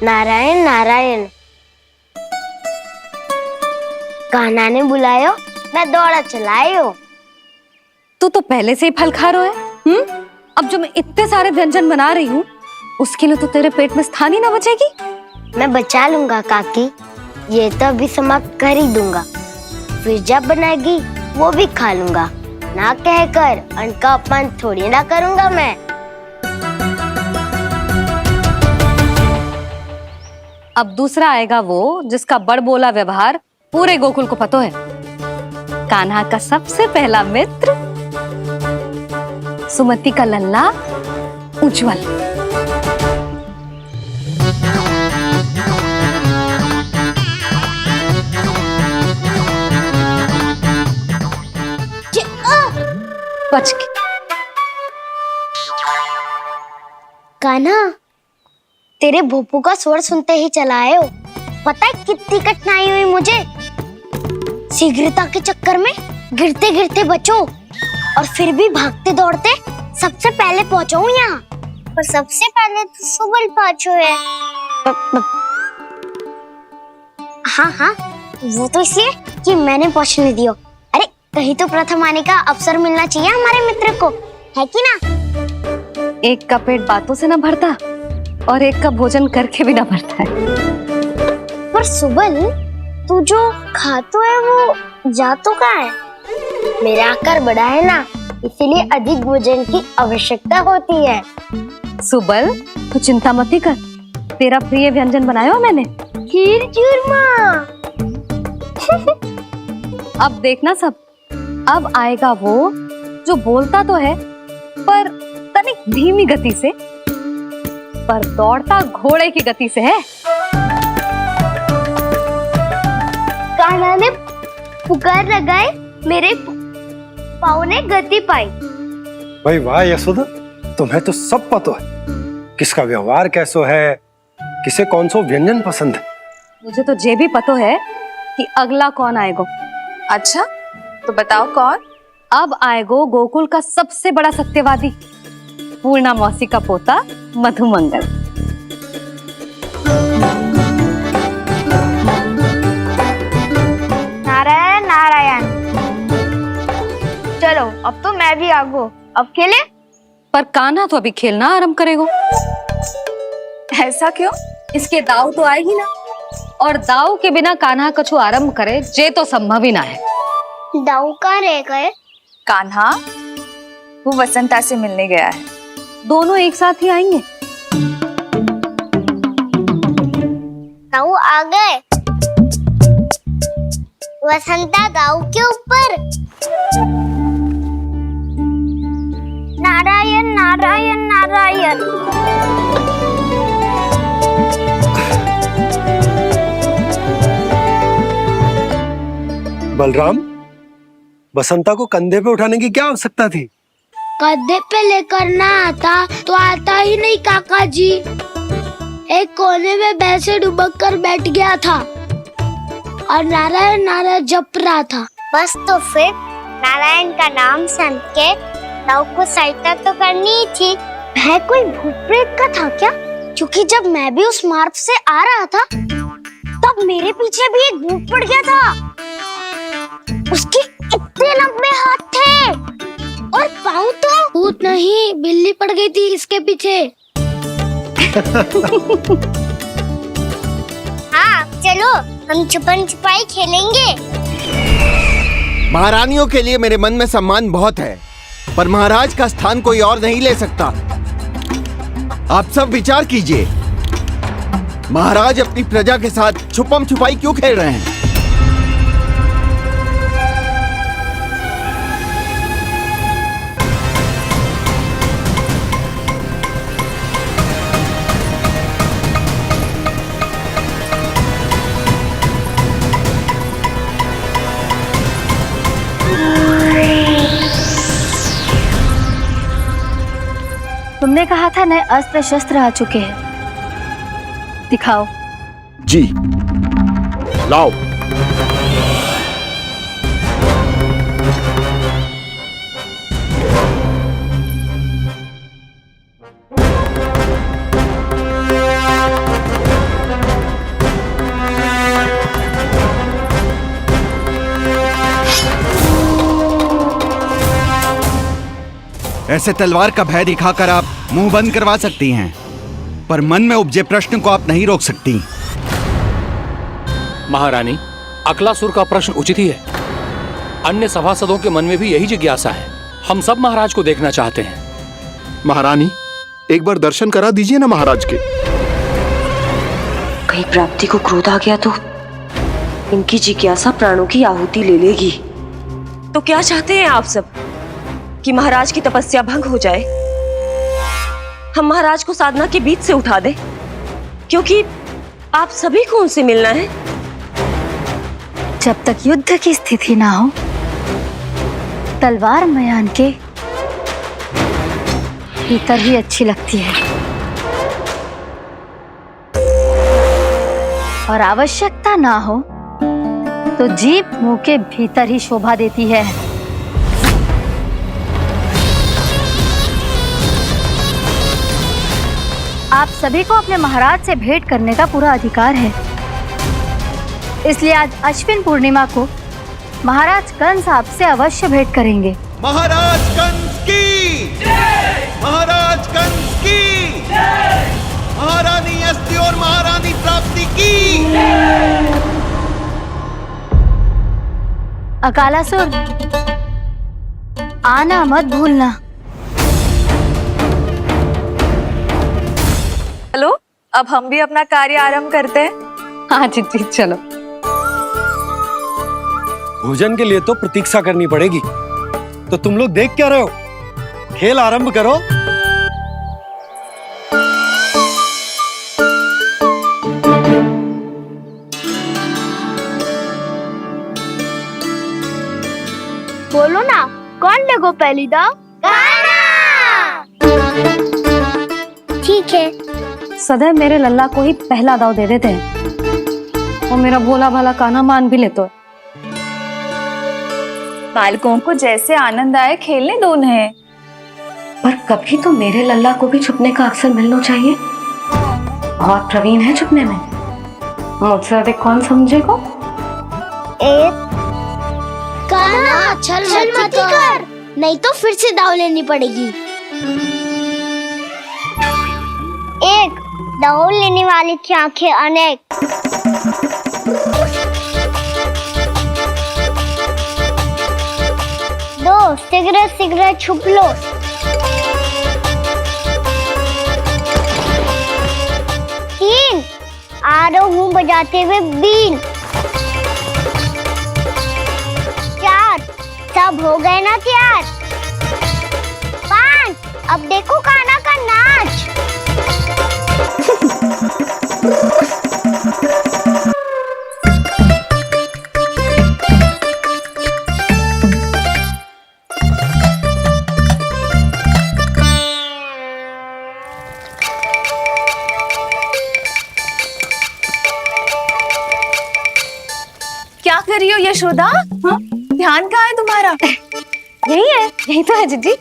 नारायण नारायण, कान्हा ने बुलायो, मैं दौड़ा चलायो। तू तो पहले से ही फल खा रहा है। अब जो मैं इतने सारे व्यंजन बना रही हूँ उसके लिए तो तेरे पेट में स्थान ही ना बचेगी। मैं बचा लूंगा काकी, ये तो अभी समाप्त कर ही दूंगा, फिर जब बनाएगी वो भी खा लूंगा। ना कहकर अन्न का अपमान थोड़ी ना करूंगा मैं। अब दूसरा आएगा वो जिसका बड़बोला व्यवहार पूरे गोकुल को पता है, कान्हा का सबसे पहला मित्र, सुमति का लल्ला उज्जवल। बच के। कान्हा, तेरे भोपू का स्वर सुनते ही चला आए हो। पता है कितनी कठिनाई हुई मुझे। शीघ्रता के चक्कर में गिरते गिरते बचो और फिर भी भागते दौड़ते सबसे पहले पहुंचो यहाँ। पर सबसे पहले तो सुबल पहुंचो है। हाँ हाँ, वो तो इसलिए कि मैंने पहुंचने दियो। अरे कहीं तो प्रथम आने का अवसर मिलना चाहिए हमारे मित्र को, है कि ना? एक का पेट बातों से ना भरता और एक का भोजन करके भी ना भरता है। पर सुबल, तू जो खातो है वो जातो कहाँ है? मेरा आकार बड़ा है ना, इसीलिए अधिक भोजन की आवश्यकता होती है। सुबल, तू चिंता मत ही कर, तेरा प्रिय व्यंजन बनाया हो मैंने, खीर चूरमा। अब देखना सब, अब आएगा वो जो बोलता तो है पर तनिक धीमी गति से, पर दौड़ता घोड़े की गति से है। कान्हा ने पुकार लगाए, मेरे पाँव ने गति पाई। भाई वाह यशोदा, तुम्हें तो सब पता है, किसका व्यवहार कैसो है, किसे कौन सो व्यंजन पसंद है। मुझे तो ये भी पता है कि अगला कौन आएगा। अच्छा, तो बताओ कौन? अब आएगो गोकुल का सबसे बड़ा सत्यवादी, पूर्णा मौसी का पोता मधुमंगल। नारायण नारायण। चलो अब तो मैं भी आगो, अब खेले। पर कान्हा तो अभी खेलना आरंभ करेगा। ऐसा क्यों? इसके दाव तो आएगी ना। और दाऊ के बिना कान्हा कछु आरंभ करे जे तो संभव ही ना है। दाऊ कहाँ रह गए? कान्हा वो वसंता से मिलने गया है। दोनों एक साथ ही आएंगे। दाऊ आ गए। वसंता दाऊ के ऊपर। नारायण नारायण नारायण। बलराम, बसंता को कंधे पे उठाने की क्या आवश्यकता थी? कंधे पे लेकर ना आता तो आता ही नहीं काका जी। एक कोने में वैसे डुबक कर बैठ गया था और नारायण नारायण जप रहा था। बस तो फिर नारायण का नाम सुन के दाऊ को सहायता तो करनी ही थी। वह कोई भूत प्रेत का था क्या? क्योंकि जब मैं भी उस मार्ग से आ रहा था तब मेरे पीछे भी एक भूत पड़ गया था। उसके इतने लंबे हाथ थे और पाँव तो भूत नहीं, बिल्ली पड़ गई थी इसके पीछे। हाँ चलो हम छुपन छुपाई खेलेंगे। महारानियों के लिए मेरे मन में सम्मान बहुत है, पर महाराज का स्थान कोई और नहीं ले सकता। आप सब विचार कीजिए, महाराज अपनी प्रजा के साथ छुपम छुपाई क्यों खेल रहे हैं? तुमने कहा था नए अस्त्र शस्त्र आ चुके हैं, दिखाओ। जी लाओ। ऐसे तलवार का भय दिखाकर आप मुंह बंद करवा सकती हैं, पर मन में उपजे प्रश्न को आप नहीं रोक सकती। महारानी, अकलासुर का प्रश्न उचित ही है। अन्य सभासदों के मन में भी यही जिज्ञासा है। हम सब महाराज को देखना चाहते हैं। महारानी, एक बार दर्शन करा दीजिए ना महाराज के। कहीं प्राप्ति को क्रोध आ गया तो इनकी जिज्ञासा प्राणों की आहुति ले लेगी। तो क्या चाहते हैं आप सब? कि महाराज की तपस्या भंग हो जाए? हम महाराज को साधना के बीच से उठा दें? क्योंकि आप सभी को उनसे मिलना है। जब तक युद्ध की स्थिति ना हो, तलवार मयान के भीतर ही अच्छी लगती है और आवश्यकता ना हो तो जीभ मुंह के भीतर ही शोभा देती है। आप सभी को अपने महाराज से भेंट करने का पूरा अधिकार है। इसलिए आज अश्विन पूर्णिमा को महाराज कंस आपसे अवश्य भेंट करेंगे। महाराज कंस की जय! महाराज कंस की जय! महारानी अस्ति और महारानी प्राप्ति की जय! अकालासुर, आना मत भूलना। चलो अब हम भी अपना कार्य आरंभ करते हैं। हाँ चिट्ठी, चलो। भोजन के लिए तो प्रतीक्षा करनी पड़ेगी, तो तुम लोग देख क्या रहे हो? खेल आरंभ करो। बोलो ना, कौन लगो पहली दाव? ठीक है। सदैव मेरे लल्ला को ही पहला दाव दे देते हैं और मेरा भोला भाला कान्हा मान भी लेते। बालकों को जैसे आनंद आए खेलने दो उन्हें। पर कभी तो मेरे लल्ला को भी छुपने का अवसर मिलना चाहिए। बहुत प्रवीण है छुपने में, मुझसे अधिक कौन समझेगा? कान्हा छल मत कर, नहीं तो फिर से दाव लेनी पड़ेगी। 1 दौड़ लेने वाली थी आंखें अनेक। दो, सिगरेट सिगरेट छुप लो। तीन, आ रहा हूँ बजाते हुए बीन। चार, सब हो गए ना तैयार। पांच, अब देखो कान्हा का नाच। क्या कर रही हो यशोदा? हाँ? ध्यान कहाँ है तुम्हारा? यही है, यही तो है जीजी।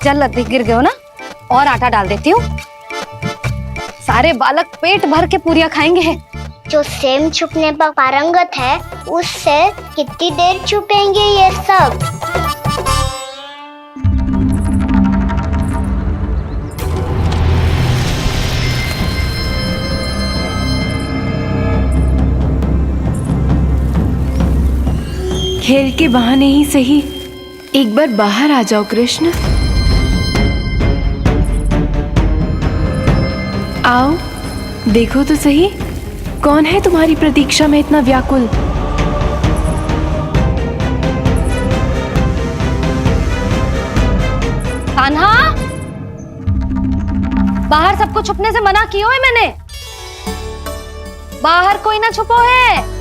चल अधिक गिर गए हो ना, और आटा डाल देती हूँ। सारे बालक पेट भर के पूरियां खाएंगे। जो सेम छुपने पर पारंगत है, उससे कितनी देर छुपेंगे ये सब? खेल के बहाने ही सही एक बार बाहर आ जाओ कृष्ण। आओ देखो तो सही, कौन है तुम्हारी प्रतीक्षा में इतना व्याकुल? कान्हा, बाहर सबको छुपने से मना किया है मैंने। बाहर कोई ना छुपो है।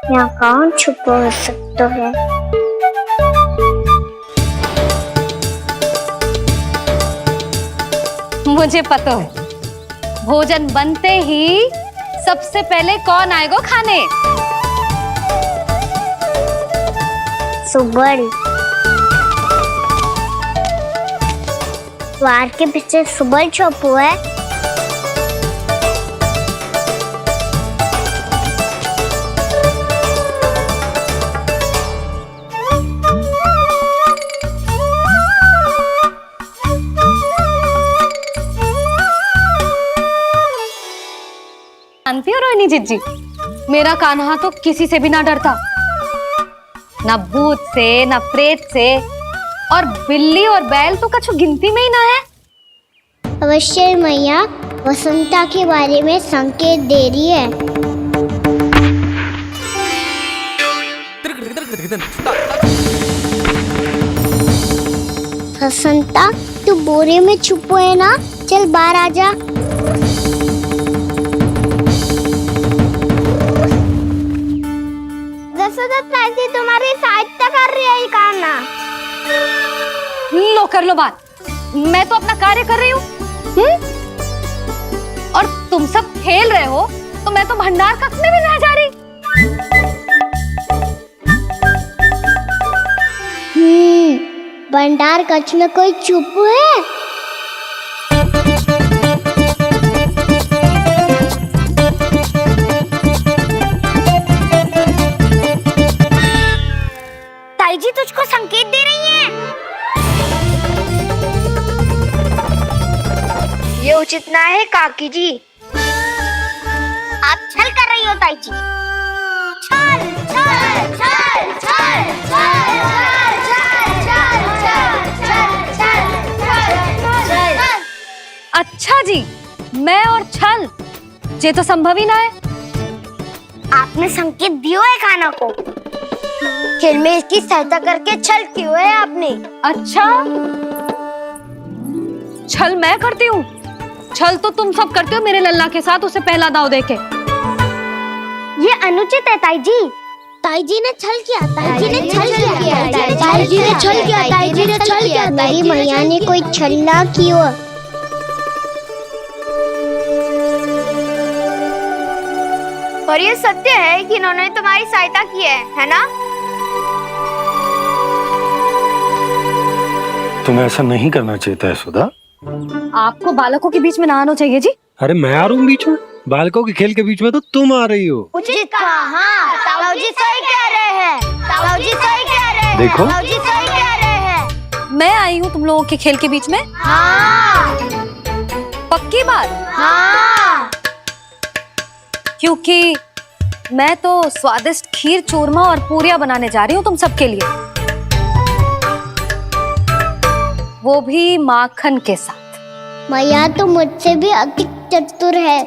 यहाँ कौन छुपा हो सकता है? मुझे पता है, भोजन बनते ही सबसे पहले कौन आएगा खाने? सुबल। द्वार के पीछे सुबल छुपा है। जानती हो रोहिणी जीजी, मेरा कान्हा तो किसी से भी ना डरता, ना भूत से, ना प्रेत से, और बिल्ली और बैल तो कछु गिनती में ही ना है। अवश्य मैया वसंता के बारे में संकेत दे रही है। वसंता, तू बोरे में छुपो है ना? चल बाहर आ जा। तुम्हारी सहायता कर रही है कान्हा। लो कर लो बात, मैं तो अपना कार्य कर रही हूँ। और तुम सब खेल रहे हो तो मैं तो भंडार कक्ष में भी नहीं जा रही। भंडार कक्ष में कोई चुप है? ताई जी तुझको संकेत दे रही हैं। ये उचित ना है काकी जी। आप छल कर रही हो ताई जी। छल छल छल छल छल छल। अच्छा जी, मैं और छल, ये तो संभव ही ना है। आपने संकेत दिया है कान्हा को। खेल में इसकी सहायता करके छल क्यों है आपने? अच्छा, छल मैं करती हूँ? छल तो तुम सब करते हो मेरे लल्ला के साथ, उसे पहला दाव देके। ये अनुचित है ताई जी। ताई जी ने छल किया, ताई जी ने छल किया, ताई जी ने छल किया, ताई जी ने छल किया। मेरी मैया ने कोई छल्ला किया। और ये सत्य है कि इन्होंने तुम्हारी सहायता की है ना? तुम्हें ऐसा नहीं करना चाहिए था यशोदा। आपको बालकों के बीच में ना आना चाहिए जी। अरे मैं आ रहा हूँ बीच में? बालकों के खेल के बीच में तो तुम आ रही हो। उचित कहा। हाँ, ताऊ जी सही कह रहे हैं। ताऊ जी सही कह रहे हैं। देखो, ताऊ जी सही कह रहे हैं। मैं आई हूँ तुम लोगों के खेल के बीच में? हाँ। पक्की बात? हाँ। क्योंकि मैं तो स्वादिष्ट खीर, चूरमा और पूरियां बनाने जा रही हूँ तुम सबके लिए, वो भी माखन के साथ। मैया तो मुझसे भी अधिक चतुर है।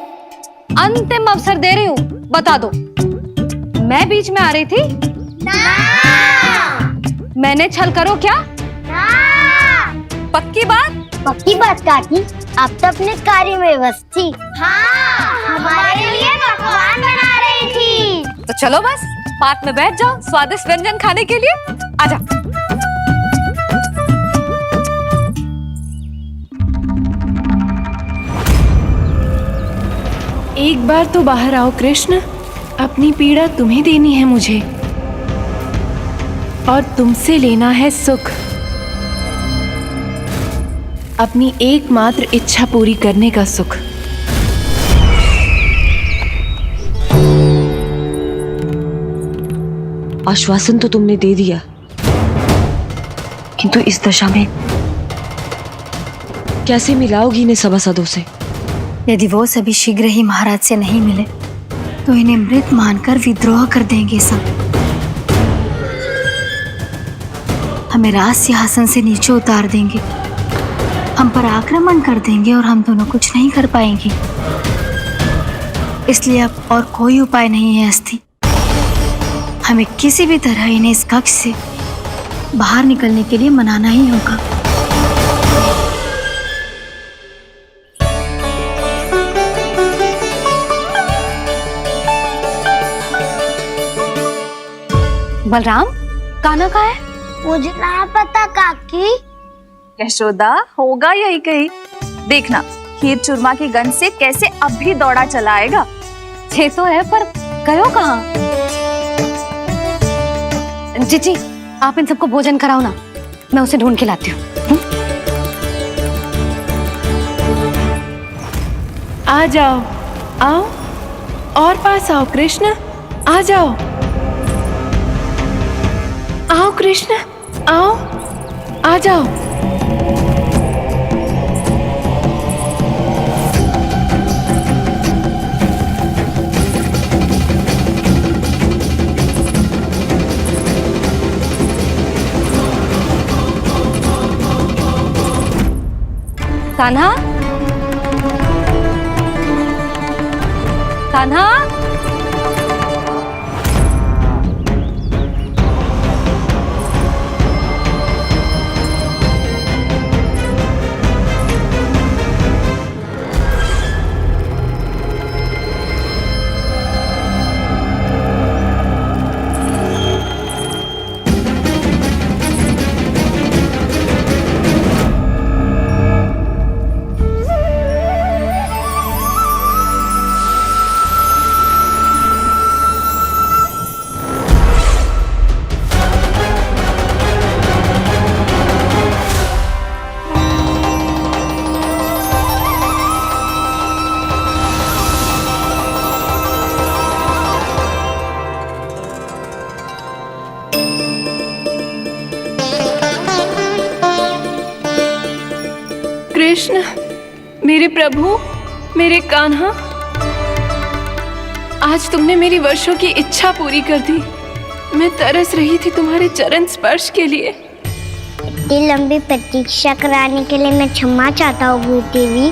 अंतिम अवसर दे रही हूँ, बता दो, मैं बीच में आ रही थी? मैंने छल करो क्या? पक्की बात? पक्की बात काकी, आप तो अपने कार्य में व्यस्त थी। हाँ, हमारे लिए पकवान बना रही थी। तो चलो बस पार्क में बैठ जाओ स्वादिष्ट व्यंजन खाने के लिए। आजा। एक बार तो बाहर आओ कृष्ण, अपनी पीड़ा तुम्हें देनी है मुझे, और तुमसे लेना है सुख। अपनी एकमात्र इच्छा पूरी करने का सुख। आश्वासन तो तुमने दे दिया, किंतु इस दशा में कैसे मिलाओगी इन्हें सभासदों से? यदि वो सभी शीघ्र ही महाराज से नहीं मिले तो इन्हें मृत मानकर विद्रोह कर देंगे सब। हमें राज सिंहासन से नीचे उतार देंगे, हम पर आक्रमण कर देंगे और हम दोनों कुछ नहीं कर पाएंगे। इसलिए अब और कोई उपाय नहीं है अस्थि। हमें किसी भी तरह इन्हें इस कक्ष से बाहर निकलने के लिए मनाना ही होगा। बलराम, कान्हा कहाँ है? मुझे ना पता काकी। यशोदा, होगा यही कहीं। देखना खीर चूरमा की गंध से कैसे अब भी दौड़ा चला आएगा। छे तो है, पर गयो कहाँ? जीजी, आप इन सबको भोजन कराओ ना, मैं उसे ढूंढ के लाती हूँ। आ जाओ, आओ और पास आओ कृष्ण, आ जाओ। आओ कृष्ण, आओ, आ जाओ। कान्हा, कान्हा, कृष्ण, मेरे प्रभु, मेरे कान्हा, आज तुमने मेरी वर्षों की इच्छा पूरी कर दी। मैं तरस रही थी तुम्हारे चरण स्पर्श के लिए। इतनी लंबी प्रतीक्षा कराने के लिए मैं क्षमा चाहता हूँ भूत देवी।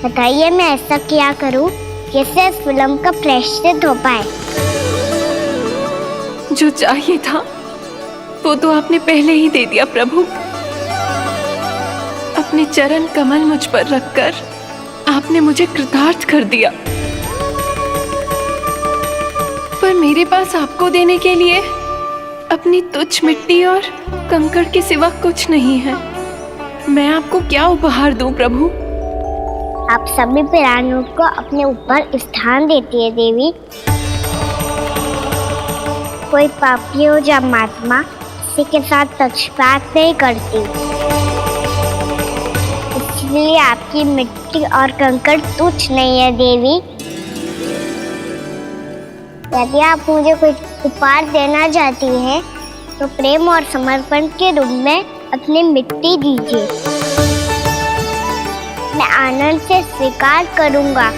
बताइए मैं ऐसा क्या करूँ जिससे इस फिल्म का प्रायश्चित हो पाए? जो चाहिए था वो तो आपने पहले ही दे दिया प्रभु। अपने चरण कमल मुझ पर रखकर आपने मुझे कृतार्थ कर दिया, पर मेरे पास आपको देने के लिए अपनी तुच्छ मिट्टी और कंकड़ के सिवा कुछ नहीं है। मैं आपको क्या उपहार दूं प्रभु? आप सभी प्राणियों को अपने ऊपर स्थान देती है देवी। कोई पापी हो या महात्मा, किसी के साथ पक्षपात नहीं करती, इसलिए आपकी मिट्टी और कंकड़ तुच्छ नहीं है देवी। यदि आप मुझे कुछ उपहार देना चाहती हैं तो प्रेम और समर्पण के रूप में अपनी मिट्टी दीजिए। मैं आनंद से स्वीकार करूंगा